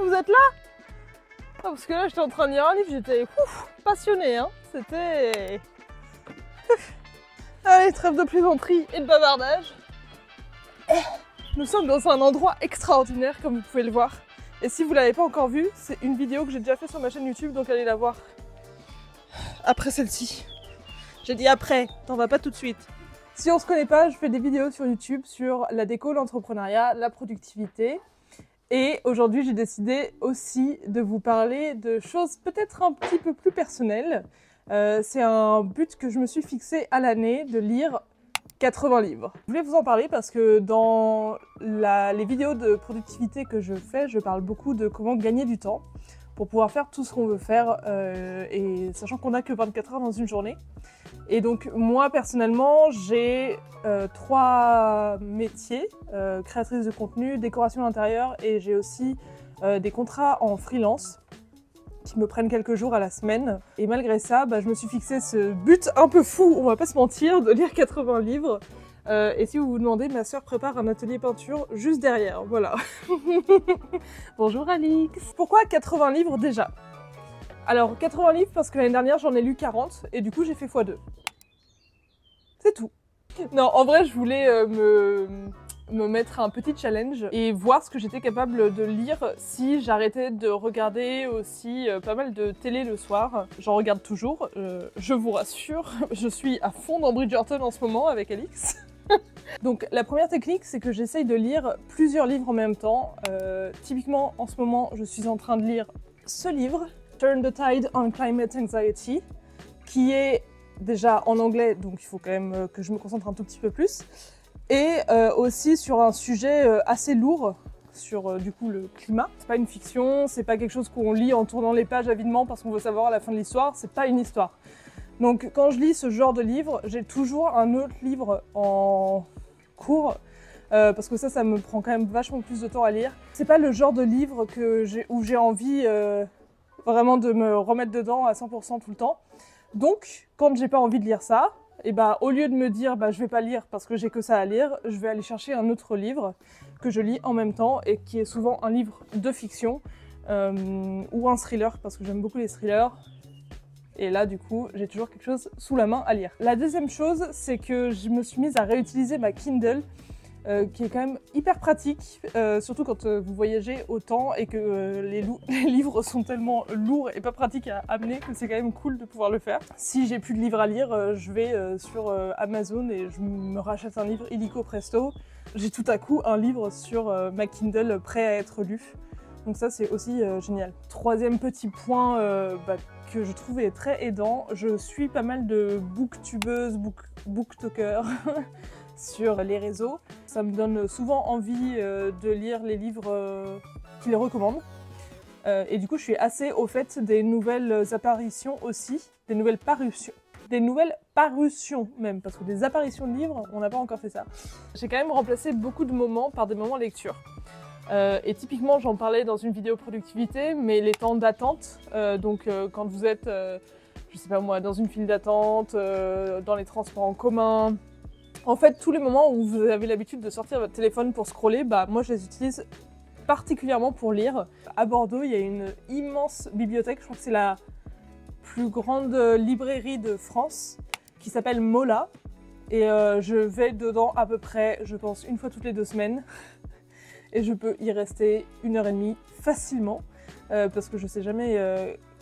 Vous êtes là? Parce que là j'étais en train de lire un livre, j'étais passionnée, hein. C'était... Allez, trêve de plaisanterie et de bavardage. Nous sommes dans un endroit extraordinaire comme vous pouvez le voir. Et si vous ne l'avez pas encore vu, c'est une vidéo que j'ai déjà faite sur ma chaîne YouTube, donc allez la voir après celle-ci. J'ai dit après, t'en vas pas tout de suite. Si on se connaît pas, je fais des vidéos sur YouTube sur la déco, l'entrepreneuriat, la productivité. Et aujourd'hui, j'ai décidé aussi de vous parler de choses peut-être un petit peu plus personnelles. C'est un but que je me suis fixé à l'année, de lire 80 livres. Je voulais vous en parler parce que dans les vidéos de productivité que je fais, je parle beaucoup de comment gagner du temps pour pouvoir faire tout ce qu'on veut faire, et sachant qu'on n'a que 24 heures dans une journée. Et donc moi personnellement j'ai 3 métiers, créatrice de contenu, décoration d'intérieur, et j'ai aussi des contrats en freelance qui me prennent quelques jours à la semaine. Et malgré ça, je me suis fixé ce but un peu fou, on va pas se mentir, de lire 80 livres. Et si vous vous demandez, ma sœur prépare un atelier peinture juste derrière, voilà. Bonjour Alix. Pourquoi 80 livres déjà? Alors 80 livres parce que l'année dernière j'en ai lu 40 et du coup j'ai fait x2. C'est tout. Non, en vrai je voulais me mettre un petit challenge et voir ce que j'étais capable de lire si j'arrêtais de regarder aussi pas mal de télé le soir. J'en regarde toujours, je vous rassure, je suis à fond dans Bridgerton en ce moment avec Alix. Donc la première technique, c'est que j'essaye de lire plusieurs livres en même temps. Typiquement en ce moment je suis en train de lire ce livre, Turn the Tide on Climate Anxiety, qui est déjà en anglais, donc il faut quand même que je me concentre un tout petit peu plus. Et aussi sur un sujet assez lourd, sur du coup le climat. C'est pas une fiction, c'est pas quelque chose qu'on lit en tournant les pages avidement parce qu'on veut savoir à la fin de l'histoire, c'est pas une histoire. Donc quand je lis ce genre de livre, j'ai toujours un autre livre en cours, parce que ça me prend quand même vachement plus de temps à lire. C'est pas le genre de livre où j'ai envie vraiment de me remettre dedans à 100% tout le temps. Donc quand j'ai pas envie de lire ça, et au lieu de me dire je vais pas lire parce que j'ai que ça à lire, je vais aller chercher un autre livre que je lis en même temps et qui est souvent un livre de fiction ou un thriller parce que j'aime beaucoup les thrillers. Et là, du coup, j'ai toujours quelque chose sous la main à lire. La deuxième chose, c'est que je me suis mise à réutiliser ma Kindle, qui est quand même hyper pratique, surtout quand vous voyagez autant et que les livres sont tellement lourds et pas pratiques à amener que c'est quand même cool de pouvoir le faire. Si j'ai plus de livres à lire, je vais sur Amazon et je me rachète un livre illico presto. J'ai tout à coup un livre sur ma Kindle prêt à être lu. Donc ça c'est aussi génial. Troisième petit point que je trouve est très aidant, je suis pas mal de booktubeuses, booktokers sur les réseaux. Ça me donne souvent envie de lire les livres qu'ils recommandent. Et du coup je suis assez au fait des nouvelles apparitions aussi, des nouvelles parutions même, parce que des apparitions de livres, on n'a pas encore fait ça. J'ai quand même remplacé beaucoup de moments par des moments lecture. Et typiquement, j'en parlais dans une vidéo productivité, mais les temps d'attente, quand vous êtes, je sais pas moi, dans une file d'attente, dans les transports en commun, en fait, tous les moments où vous avez l'habitude de sortir votre téléphone pour scroller, moi je les utilise particulièrement pour lire. À Bordeaux, il y a une immense bibliothèque, je crois que c'est la plus grande librairie de France, qui s'appelle Mola, et je vais dedans à peu près, je pense, une fois toutes les 2 semaines. Et je peux y rester 1h30 facilement, parce que je sais jamais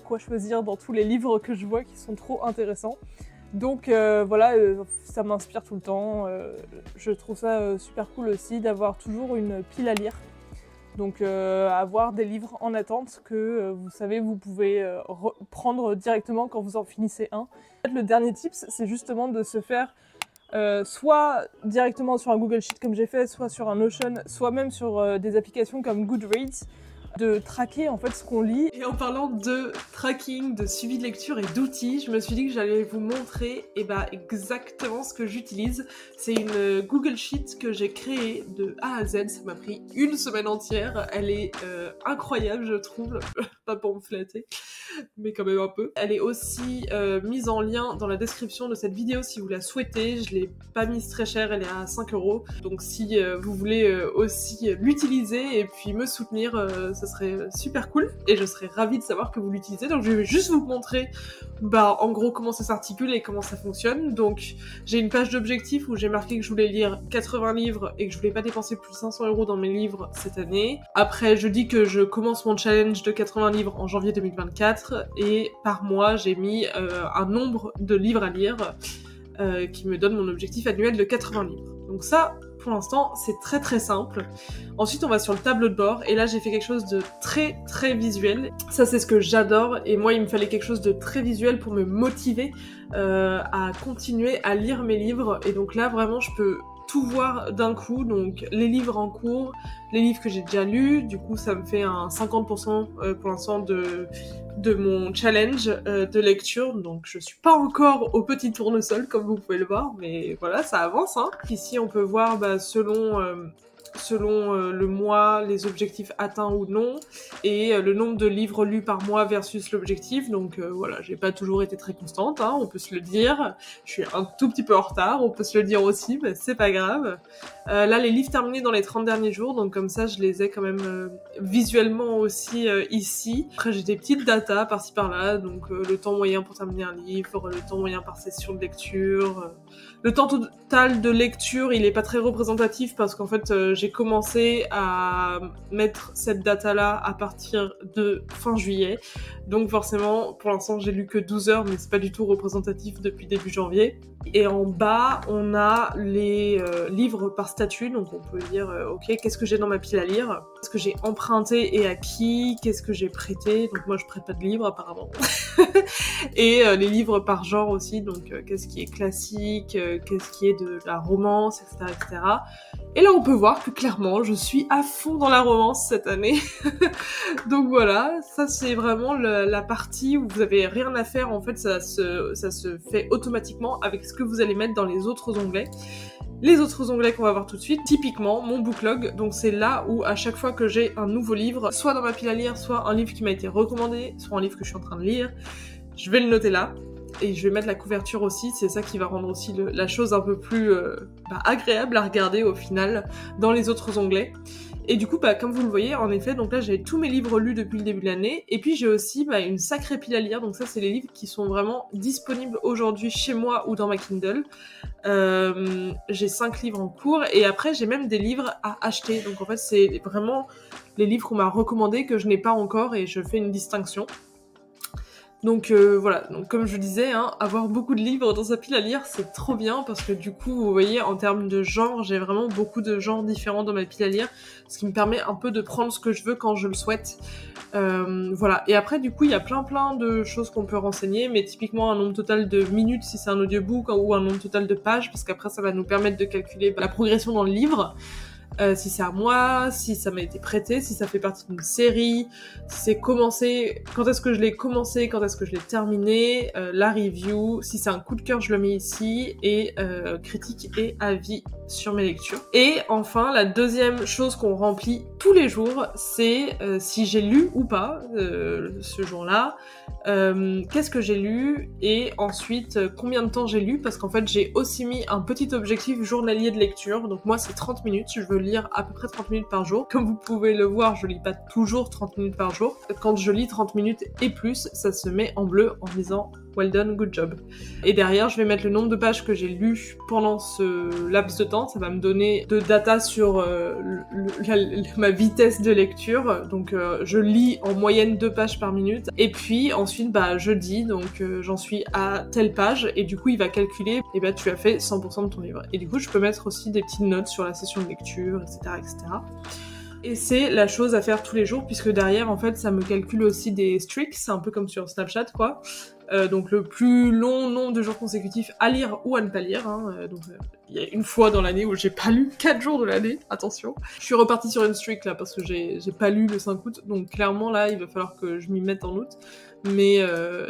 quoi choisir dans tous les livres que je vois qui sont trop intéressants. Donc voilà, ça m'inspire tout le temps. Je trouve ça super cool aussi d'avoir toujours une pile à lire. Donc avoir des livres en attente que vous savez, vous pouvez prendre directement quand vous en finissez un. Le dernier tips, c'est justement de se faire soit directement sur un Google Sheet comme j'ai fait, soit sur un Notion, soit même sur des applications comme Goodreads, de traquer en fait ce qu'on lit. Et en parlant de tracking, de suivi de lecture et d'outils, je me suis dit que j'allais vous montrer exactement ce que j'utilise. C'est une Google Sheet que j'ai créée de A à Z, ça m'a pris une semaine entière. Elle est incroyable, je trouve, pas pour me flatter, mais quand même un peu. Elle est aussi mise en lien dans la description de cette vidéo si vous la souhaitez. Je l'ai pas mise très cher, elle est à 5 €. Donc si vous voulez aussi l'utiliser et puis me soutenir, ça serait super cool. Et je serais ravie de savoir que vous l'utilisez. Donc je vais juste vous montrer en gros comment ça s'articule et comment ça fonctionne. Donc j'ai une page d'objectifs où j'ai marqué que je voulais lire 80 livres et que je voulais pas dépenser plus de 500 € dans mes livres cette année. Après je dis que je commence mon challenge de 80 livres en janvier 2024 et par mois j'ai mis un nombre de livres à lire qui me donne mon objectif annuel de 80 livres. Donc ça, pour l'instant, c'est très très simple. Ensuite, on va sur le tableau de bord et là, j'ai fait quelque chose de très très visuel. Ça, c'est ce que j'adore et moi, il me fallait quelque chose de très visuel pour me motiver à continuer à lire mes livres. Et donc là, vraiment, je peux tout voir d'un coup, donc les livres en cours, les livres que j'ai déjà lus, du coup ça me fait un 50% pour l'instant de mon challenge de lecture, donc je suis pas encore au petit tournesol comme vous pouvez le voir, mais voilà, ça avance, hein. Ici on peut voir selon le mois, les objectifs atteints ou non, et le nombre de livres lus par mois versus l'objectif, donc voilà, j'ai pas toujours été très constante, hein, on peut se le dire, je suis un tout petit peu en retard, on peut se le dire aussi, mais c'est pas grave. Là, les livres terminés dans les 30 derniers jours, donc comme ça, je les ai quand même visuellement aussi ici. Après, j'ai des petites datas par-ci par-là, donc le temps moyen pour terminer un livre, le temps moyen par session de lecture. Le temps total de lecture, il est pas très représentatif parce qu'en fait, j'ai commencé à mettre cette data-là à partir de fin juillet. Donc forcément, pour l'instant, j'ai lu que 12 heures, mais c'est pas du tout représentatif depuis début janvier. Et en bas, on a les livres par statut, donc on peut dire, ok, qu'est-ce que j'ai dans ma pile à lire? Qu'est-ce que j'ai emprunté et à qui? Qu'est-ce que j'ai prêté? Donc moi, je prête pas de livres, apparemment. Et les livres par genre aussi, donc qu'est-ce qui est classique, qu'est-ce qui est de la romance, etc., etc. Et là, on peut voir que clairement, je suis à fond dans la romance cette année. Donc voilà, ça c'est vraiment la partie où vous avez rien à faire, en fait, ça se fait automatiquement avec ce que vous allez mettre dans les autres onglets. Les autres onglets qu'on va voir tout de suite, typiquement mon booklog, donc c'est là où à chaque fois que j'ai un nouveau livre, soit dans ma pile à lire, soit un livre qui m'a été recommandé, soit un livre que je suis en train de lire, je vais le noter là. Et je vais mettre la couverture aussi, c'est ça qui va rendre aussi la chose un peu plus agréable à regarder au final dans les autres onglets. Et du coup, comme vous le voyez, en effet, donc là j'ai tous mes livres lus depuis le début de l'année, et puis j'ai aussi une sacrée pile à lire, donc ça c'est les livres qui sont vraiment disponibles aujourd'hui chez moi ou dans ma Kindle. J'ai 5 livres en cours, et après j'ai même des livres à acheter, donc en fait c'est vraiment les livres qu'on m'a recommandés que je n'ai pas encore, et je fais une distinction. Donc voilà, donc comme je disais, hein, avoir beaucoup de livres dans sa pile à lire, c'est trop bien parce que du coup, vous voyez, en termes de genre, j'ai vraiment beaucoup de genres différents dans ma pile à lire, ce qui me permet un peu de prendre ce que je veux quand je le souhaite. Voilà, et après du coup, il y a plein de choses qu'on peut renseigner, mais typiquement un nombre total de minutes si c'est un audiobook ou un nombre total de pages, parce qu'après ça va nous permettre de calculer la progression dans le livre. Si c'est à moi, si ça m'a été prêté, si ça fait partie d'une série, si c'est commencé, quand est-ce que je l'ai commencé, quand est-ce que je l'ai terminé, la review, si c'est un coup de cœur, je le mets ici, et critique et avis sur mes lectures. Et enfin, la deuxième chose qu'on remplit tous les jours, c'est si j'ai lu ou pas ce jour-là, qu'est-ce que j'ai lu, et ensuite combien de temps j'ai lu, parce qu'en fait j'ai aussi mis un petit objectif journalier de lecture, donc moi c'est 30 minutes, je veux lire à peu près 30 minutes par jour. Comme vous pouvez le voir, je lis pas toujours 30 minutes par jour. Quand je lis 30 minutes et plus, ça se met en bleu en disant well done, good job. Et derrière, je vais mettre le nombre de pages que j'ai lues pendant ce laps de temps. Ça va me donner de data sur ma vitesse de lecture. Donc je lis en moyenne 2 pages par minute. Et puis ensuite, je dis, donc j'en suis à telle page. Et du coup, il va calculer, et tu as fait 100% de ton livre. Et du coup, je peux mettre aussi des petites notes sur la session de lecture, etc., etc. Et c'est la chose à faire tous les jours, puisque derrière, en fait, ça me calcule aussi des streaks, c'est un peu comme sur Snapchat, quoi. Donc le plus long nombre de jours consécutifs à lire ou à ne pas lire. Hein. Il y a une fois dans l'année où j'ai pas lu 4 jours de l'année, attention. Je suis repartie sur une streak là parce que j'ai pas lu le 5 août, donc clairement là il va falloir que je m'y mette en août. Mais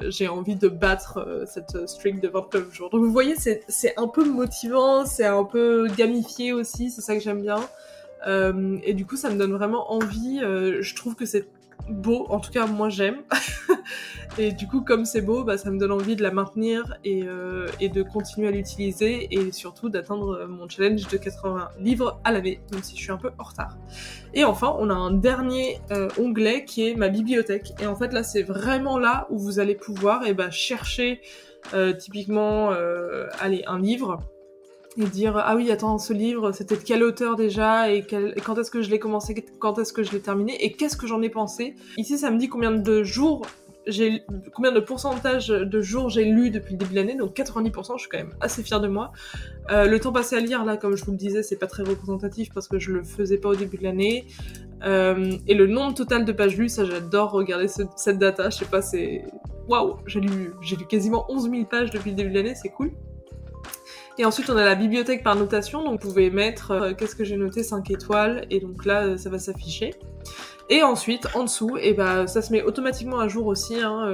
j'ai envie de battre cette streak de 29 jours. Donc vous voyez, c'est un peu motivant, c'est un peu gamifié aussi, c'est ça que j'aime bien. Et du coup ça me donne vraiment envie, je trouve que c'est beau, en tout cas moi j'aime. Et du coup comme c'est beau, bah, ça me donne envie de la maintenir et de continuer à l'utiliser et surtout d'atteindre mon challenge de 80 livres à l'année, même si je suis un peu en retard. Et enfin on a un dernier onglet qui est ma bibliothèque, et en fait là c'est vraiment là où vous allez pouvoir chercher typiquement allez, un livre et dire ah oui attends, ce livre c'était de quel auteur déjà et quand est-ce que je l'ai commencé, quand est-ce que je l'ai terminé et qu'est-ce que j'en ai pensé. Ici ça me dit combien de pourcentage de jours j'ai lu depuis le début de l'année, donc 90%, je suis quand même assez fière de moi. Le temps passé à lire là, comme je vous le disais, c'est pas très représentatif parce que je le faisais pas au début de l'année. Et le nombre total de pages lues, ça j'adore regarder cette data, je sais pas, c'est waouh, j'ai lu quasiment 11 000 pages depuis le début de l'année, c'est cool. Et ensuite, on a la bibliothèque par notation, donc vous pouvez mettre qu'est-ce que j'ai noté, 5 étoiles, et donc là, ça va s'afficher. Et ensuite, en dessous, ça se met automatiquement à jour aussi. Hein,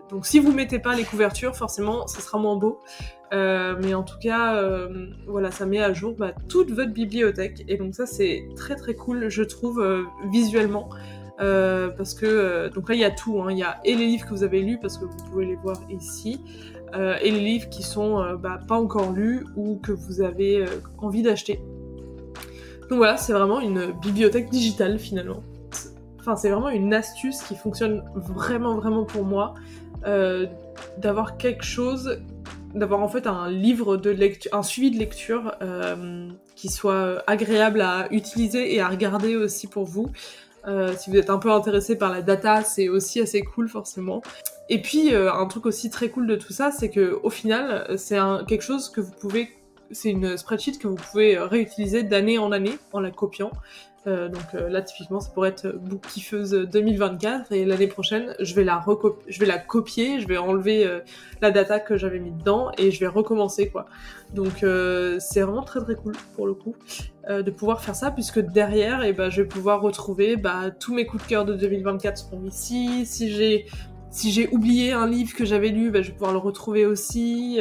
donc si vous mettez pas les couvertures, forcément, ça sera moins beau. Mais en tout cas, voilà, ça met à jour toute votre bibliothèque. Et donc ça, c'est très très cool, je trouve, visuellement. Parce que, donc là, il y a tout. Hein, il y a et les livres que vous avez lus, parce que vous pouvez les voir ici. Et les livres qui sont pas encore lus ou que vous avez envie d'acheter. Donc voilà, c'est vraiment une bibliothèque digitale finalement. Enfin, c'est vraiment une astuce qui fonctionne vraiment vraiment pour moi, d'avoir quelque chose, d'avoir en fait un livre de lecture, un suivi de lecture qui soit agréable à utiliser et à regarder aussi pour vous. Si vous êtes un peu intéressé par la data, c'est aussi assez cool forcément. Et puis un truc aussi très cool de tout ça, c'est que au final, c'est quelque chose que vous pouvez, c'est une spreadsheet que vous pouvez réutiliser d'année en année en la copiant. Donc là typiquement ça pourrait être Bookkeefeuse 2024 et l'année prochaine je vais la copier, je vais enlever la data que j'avais mis dedans et je vais recommencer quoi. Donc c'est vraiment très très cool pour le coup de pouvoir faire ça, puisque derrière je vais pouvoir retrouver tous mes coups de cœur de 2024 seront ici. Si j'ai oublié un livre que j'avais lu, je vais pouvoir le retrouver aussi.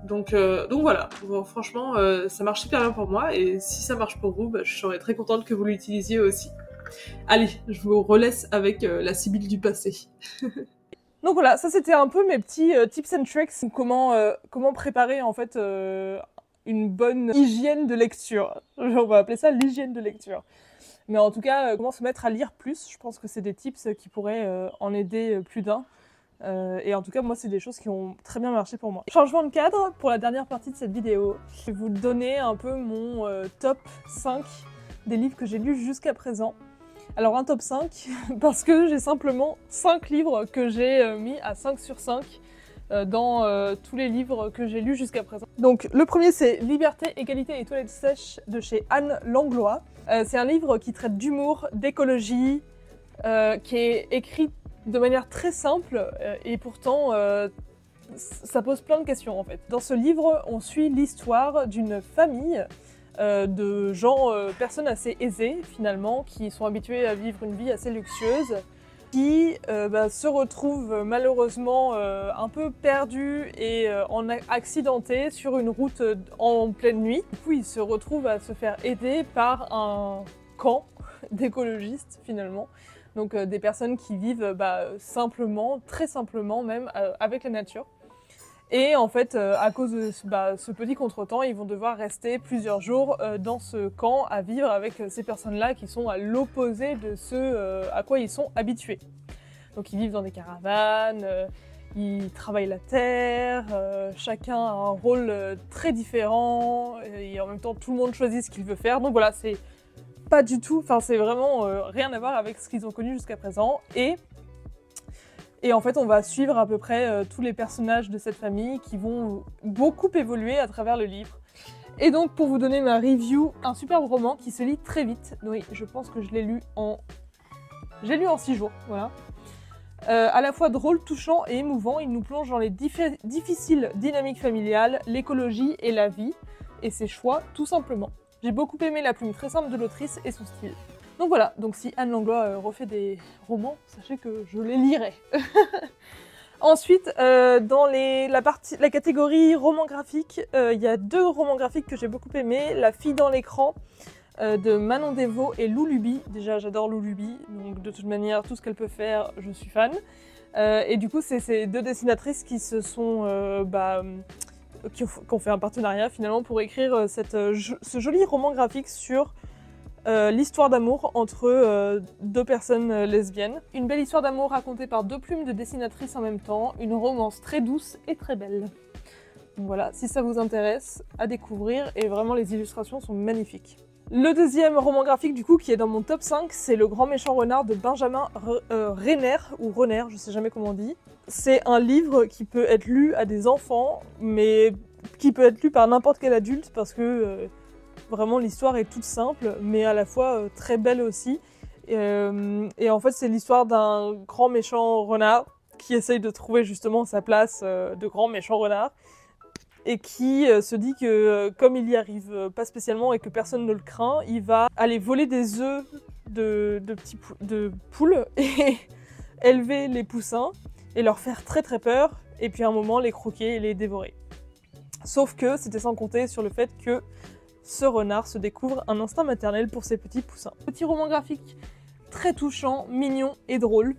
Donc voilà, bon, franchement ça marche super bien pour moi, et si ça marche pour vous, je serais très contente que vous l'utilisiez aussi. Allez, je vous relaisse avec la Sibylle du passé. Donc voilà, ça c'était un peu mes petits tips and tricks, comment préparer en fait une bonne hygiène de lecture. On va appeler ça l'hygiène de lecture. Mais en tout cas, comment se mettre à lire plus, je pense que c'est des tips qui pourraient en aider plus d'un. Et en tout cas, moi, c'est des choses qui ont très bien marché pour moi. Changement de cadre, pour la dernière partie de cette vidéo, je vais vous donner un peu mon top 5 des livres que j'ai lus jusqu'à présent. Alors un top 5, parce que j'ai simplement 5 livres que j'ai mis à 5 sur 5 dans tous les livres que j'ai lus jusqu'à présent. Donc le premier c'est Liberté, égalité et toilettes sèches de chez Anne Langlois. C'est un livre qui traite d'humour, d'écologie, qui est écrit de manière très simple et pourtant ça pose plein de questions en fait. Dans ce livre, on suit l'histoire d'une famille de gens, personnes assez aisées finalement, qui sont habituées à vivre une vie assez luxueuse, qui se retrouvent malheureusement un peu perdus et accidentés sur une route en pleine nuit. Du coup, ils se retrouvent à se faire aider par un camp d'écologistes finalement. Donc des personnes qui vivent simplement, très simplement même, avec la nature. Et en fait, à cause de ce petit contretemps, ils vont devoir rester plusieurs jours dans ce camp à vivre avec ces personnes-là qui sont à l'opposé de ce à quoi ils sont habitués. Donc ils vivent dans des caravanes, ils travaillent la terre, chacun a un rôle très différent, et en même temps tout le monde choisit ce qu'il veut faire. Donc voilà, c'est pas du tout, enfin c'est vraiment rien à voir avec ce qu'ils ont connu jusqu'à présent. Et en fait, on va suivre à peu près tous les personnages de cette famille qui vont beaucoup évoluer à travers le livre. Et donc pour vous donner ma review, un superbe roman qui se lit très vite. Oui, je pense que je l'ai lu en... J'ai lu en 6 jours, voilà. À la fois drôle, touchant et émouvant, il nous plonge dans les difficiles dynamiques familiales, l'écologie et la vie, et ses choix, tout simplement. J'ai beaucoup aimé la plume très simple de l'autrice et son style. Donc voilà, donc si Anne Langlois refait des romans, sachez que je les lirai. Ensuite, dans la catégorie roman graphique, il y a 2 romans graphiques que j'ai beaucoup aimés. La fille dans l'écran de Manon Desvaux et Lou Luby. Déjà, j'adore Lou Luby, donc de toute manière, tout ce qu'elle peut faire, je suis fan. Et du coup, c'est ces 2 dessinatrices qui se sont... qui ont fait un partenariat finalement pour écrire ce joli roman graphique sur l'histoire d'amour entre 2 personnes lesbiennes. Une belle histoire d'amour racontée par 2 plumes de dessinatrices en même temps, une romance très douce et très belle. Donc voilà, si ça vous intéresse, à découvrir, et vraiment les illustrations sont magnifiques. Le deuxième roman graphique du coup qui est dans mon top 5, c'est Le Grand Méchant Renard de Benjamin Renner, ou Renner, je sais jamais comment on dit. C'est un livre qui peut être lu à des enfants, mais qui peut être lu par n'importe quel adulte parce que vraiment l'histoire est toute simple, mais à la fois très belle aussi. Et en fait c'est l'histoire d'un grand méchant renard qui essaye de trouver justement sa place de grand méchant renard. Et qui se dit que comme il y arrive pas spécialement et que personne ne le craint, il va aller voler des œufs de poules et élever les poussins et leur faire très très peur, et puis à un moment les croquer et les dévorer. Sauf que c'était sans compter sur le fait que ce renard se découvre un instinct maternel pour ses petits poussins. Petit roman graphique très touchant, mignon et drôle,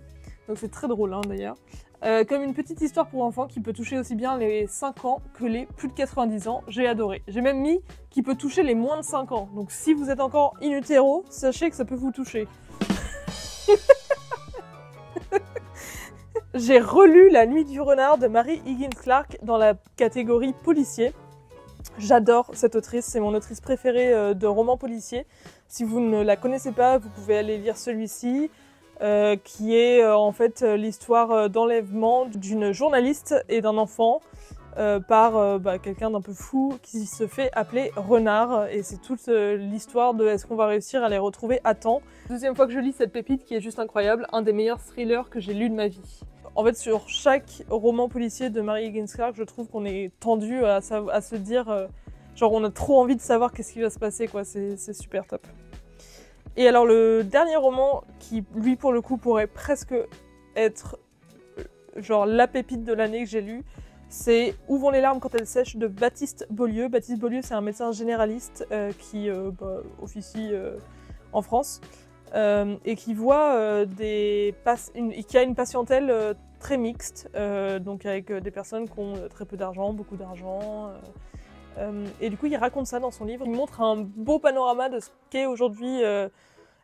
donc c'est très drôle hein, d'ailleurs. Comme une petite histoire pour enfants qui peut toucher aussi bien les 5 ans que les plus de 90 ans, j'ai adoré. J'ai même mis qui peut toucher les moins de 5 ans, donc si vous êtes encore in utero, sachez que ça peut vous toucher. J'ai relu La Nuit du Renard de Mary Higgins Clark dans la catégorie policier. J'adore cette autrice, c'est mon autrice préférée de romans policiers. Si vous ne la connaissez pas, vous pouvez aller lire celui-ci. Qui est en fait l'histoire d'enlèvement d'une journaliste et d'un enfant par quelqu'un d'un peu fou qui se fait appeler Renard, et c'est toute l'histoire de est-ce qu'on va réussir à les retrouver à temps. Deuxième fois que je lis cette pépite qui est juste incroyable, un des meilleurs thrillers que j'ai lu de ma vie. En fait sur chaque roman policier de Mary Higgins Clark, je trouve qu'on est tendu à se dire genre on a trop envie de savoir qu'est-ce qui va se passer quoi, c'est super top. Et alors le dernier roman qui, lui pour le coup, pourrait presque être genre la pépite de l'année que j'ai lue, c'est Où vont les larmes quand elles sèchent de Baptiste Beaulieu. Baptiste Beaulieu, c'est un médecin généraliste qui officie en France et qui voit qui a une patientèle très mixte, donc avec des personnes qui ont très peu d'argent, beaucoup d'argent. Et du coup, il raconte ça dans son livre. Il montre un beau panorama de ce qu'est aujourd'hui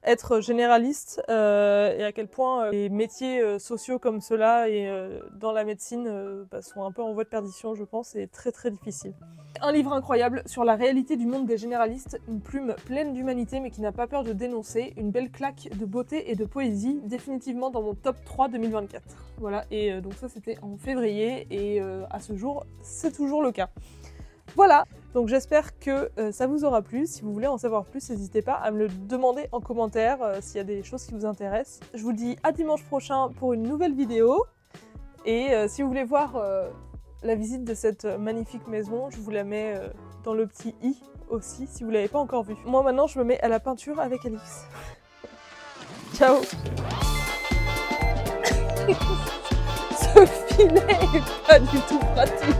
être généraliste et à quel point les métiers sociaux comme ceux-là et dans la médecine sont un peu en voie de perdition, je pense, et très très difficile. Un livre incroyable sur la réalité du monde des généralistes, une plume pleine d'humanité mais qui n'a pas peur de dénoncer, une belle claque de beauté et de poésie, définitivement dans mon top 3 2024. Voilà, et donc ça c'était en février et à ce jour, c'est toujours le cas. Voilà, donc j'espère que ça vous aura plu. Si vous voulez en savoir plus, n'hésitez pas à me le demander en commentaire s'il y a des choses qui vous intéressent. Je vous dis à dimanche prochain pour une nouvelle vidéo. Et si vous voulez voir la visite de cette magnifique maison, je vous la mets dans le petit i aussi, si vous ne l'avez pas encore vue. Moi maintenant, je me mets à la peinture avec Alix. Ciao. Ce filet est pas du tout pratique.